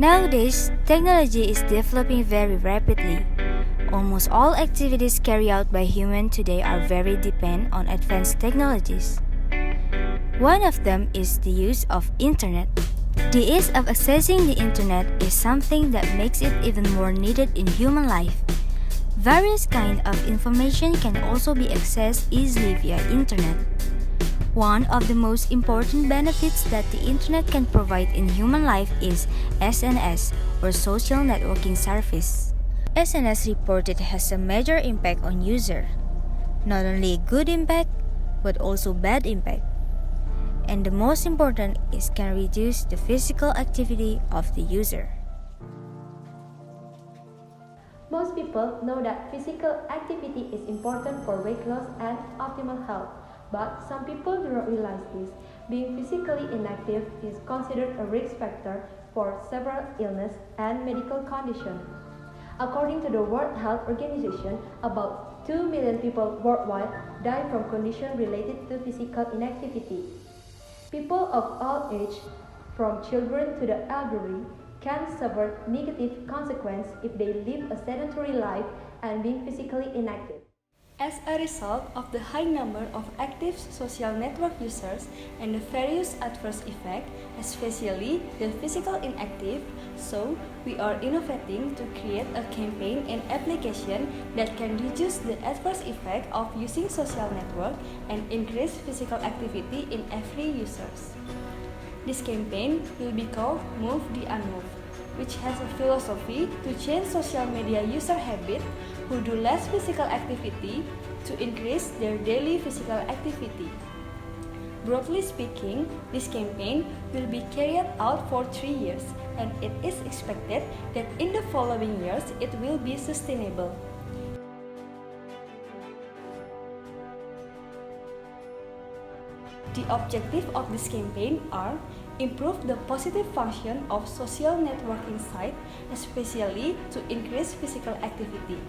Nowadays, technology is developing very rapidly. Almost all activities carried out by humans today are very dependent on advanced technologies. One of them is the use of internet. The ease of accessing the internet is something that makes it even more needed in human life. Various kinds of information can also be accessed easily via internet. One of the most important benefits that the internet can provide in human life is SNS, or social networking service. SNS reported has a major impact on user. Not only a good impact, but also bad impact. And the most important is can reduce the physical activity of the user. Most people know that physical activity is important for weight loss and optimal health, but some people do not realize this. Being physically inactive is considered a risk factor for several illnesses and medical conditions. According to the World Health Organization, about 2 million people worldwide die from conditions related to physical inactivity. People of all ages, from children to the elderly, can suffer negative consequences if they live a sedentary life and being physically inactive. As a result of the high number of active social network users and the various adverse effects, especially the physical inactive, so we are innovating to create a campaign and application that can reduce the adverse effect of using social network and increase physical activity in every user. This campaign will be called Move the Unmoved, which has a philosophy to change social media user habit who do less physical activity to increase their daily physical activity. Broadly speaking, this campaign will be carried out for 3 years, and it is expected that in the following years it will be sustainable. The objective of this campaign are improve the positive function of social networking site, especially to increase physical activity,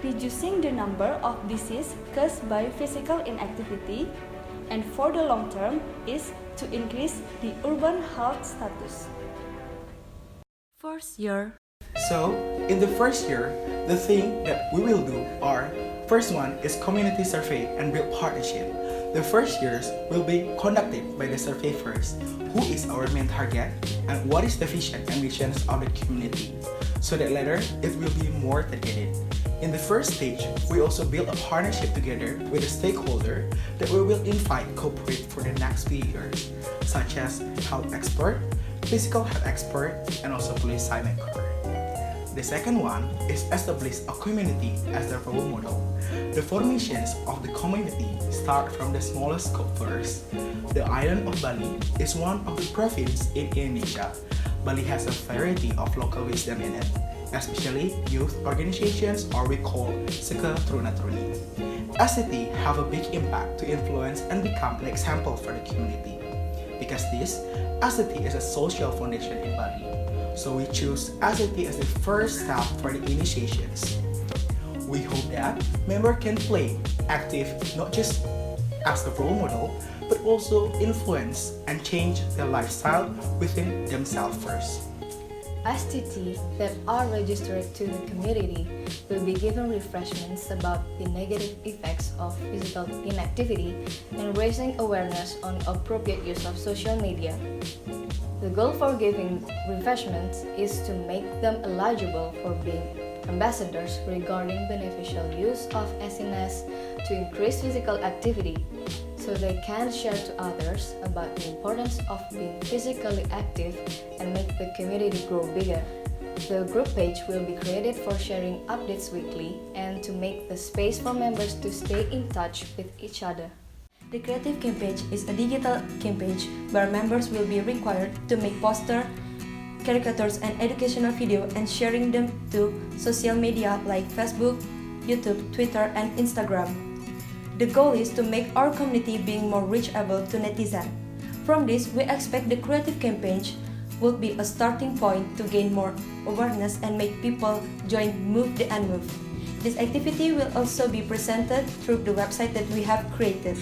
reducing the number of diseases caused by physical inactivity, and for the long term is to increase the urban health status. First year. So, in the first year, the thing that we will do are, first one is community survey and build partnership. The first years will be conducted by the survey first. Who is our main target and what is the vision and missions of the community? So that later, it will be more targeted. In the first stage, we also build a partnership together with a stakeholder that we will invite cooperate for the next few years, such as health expert, physical health expert, and also police maker. The second one is establish a community as the role model. The formations of the community start from the smallest scope first. The island of Bali is one of the provinces in Indonesia. Bali has a variety of local wisdom in it, especially youth organizations, or we call Seke Truna Truni. SCT have a big impact to influence and become an example for the community. Because this, SCT is a social foundation in Bali. So we choose SCT as the first step for the initiations. We hope that members can play active not just as a role model, but also influence and change their lifestyle within themselves first. STT that are registered to the community will be given refreshments about the negative effects of physical inactivity and raising awareness on appropriate use of social media. The goal for giving refreshments is to make them eligible for being ambassadors regarding beneficial use of SNS to increase physical activity, so they can share to others about the importance of being physically active and make the community grow bigger. The group page will be created for sharing updates weekly and to make the space for members to stay in touch with each other. The creative campaign is a digital campaign where members will be required to make posters, caricatures, and educational video and sharing them to social media like Facebook, YouTube, Twitter, and Instagram. The goal is to make our community being more reachable to netizens. From this, we expect the creative campaign will be a starting point to gain more awareness and make people join Move the Unmoved. This activity will also be presented through the website that we have created.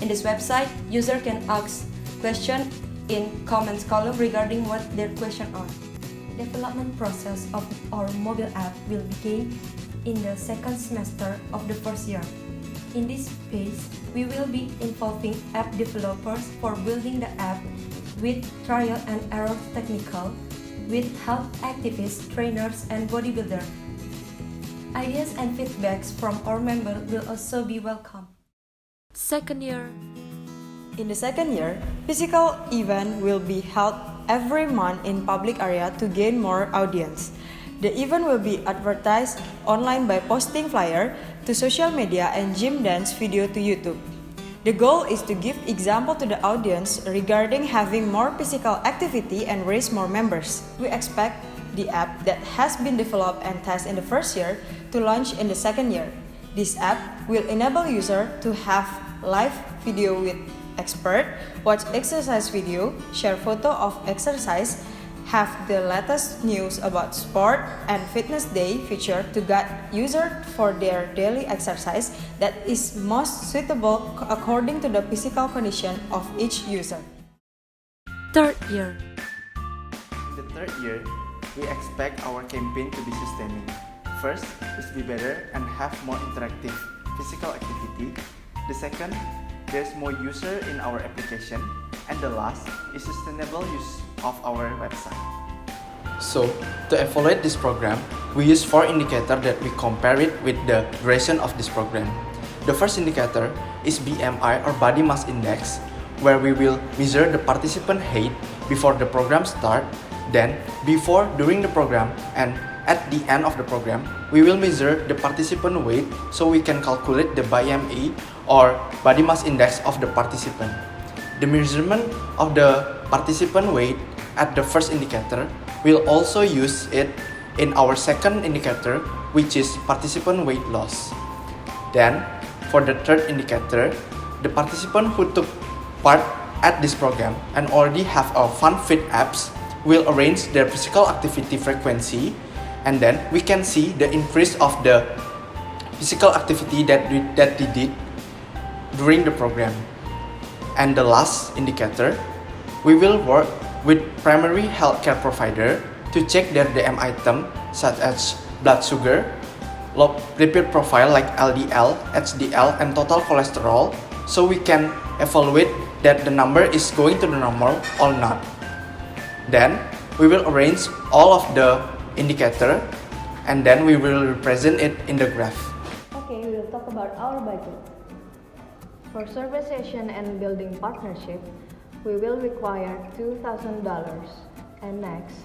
In this website, users can ask questions in comments column regarding what their questions are. development process of our mobile app will begin in the second semester of the first year. In this phase, we will be involving app developers for building the app with trial and error technical, with health activists, trainers, and bodybuilders. Ideas and feedbacks from our members will also be welcome. Second year. In the second year, physical event will be held every month in public area to gain more audience. The event will be advertised online by posting flyer to social media and gym dance video to YouTube. The goal is to give example to the audience regarding having more physical activity and raise more members. We expect the app that has been developed and tested in the first year to launch in the second year. This app will enable users to have live video with expert, watch exercise video, share photo of exercise, have the latest news about sport and fitness day feature to guide users for their daily exercise that is most suitable according to the physical condition of each user. Third year. In the third year, we expect our campaign to be sustaining. First is be better and have more interactive physical activity. The second, there's more user in our application. And the last is sustainable use of our website. So, to evaluate this program, we use 4 indicators that we compare it with the duration of this program. The first indicator is BMI or body mass index, where we will measure the participant height before the program start, then before, during the program, and at the end of the program, we will measure the participant weight so we can calculate the BMI or body mass index of the participant. The measurement of the participant weight at the first indicator will also use it in our second indicator, which is participant weight loss. Then, for the third indicator, the participant who took part at this program and already have a fun-fit apps will arrange their physical activity frequency, and then we can see the increase of the physical activity that they did during the program. And the last indicator, we will work with primary healthcare provider to check their DM item such as blood sugar, low lipid profile like LDL, HDL, and total cholesterol, so we can evaluate that the number is going to the normal or not. Then we will arrange all of the indicator and then we will represent it in the graph. Okay, we will talk about our budget. For survey session and building partnership, we will require $2,000. And next,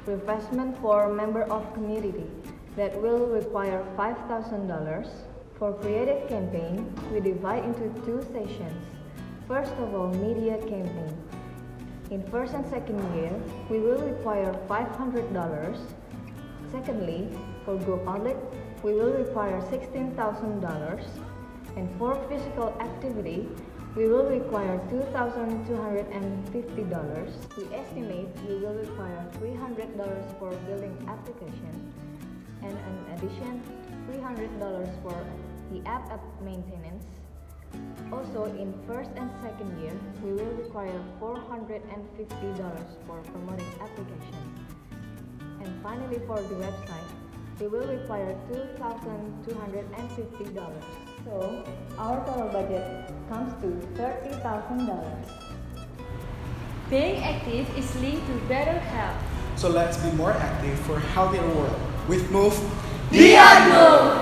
refreshment for member of community that will require $5,000. For creative campaign, we divide into 2 sessions. First of all, media campaign. In first and second year, we will require $500. Secondly, for group outlet, we will require $16,000. And for physical activity, we will require $2,250. We estimate we will require $300 for building application, and in addition, $300 for the app maintenance. Also, in first and second year, we will require $450 for promoting application. And finally, for the website, we will require $2,250. So, our total budget comes to $30,000. Being active is linked to better health. So let's be more active for a healthier world with Move. The Unmoved!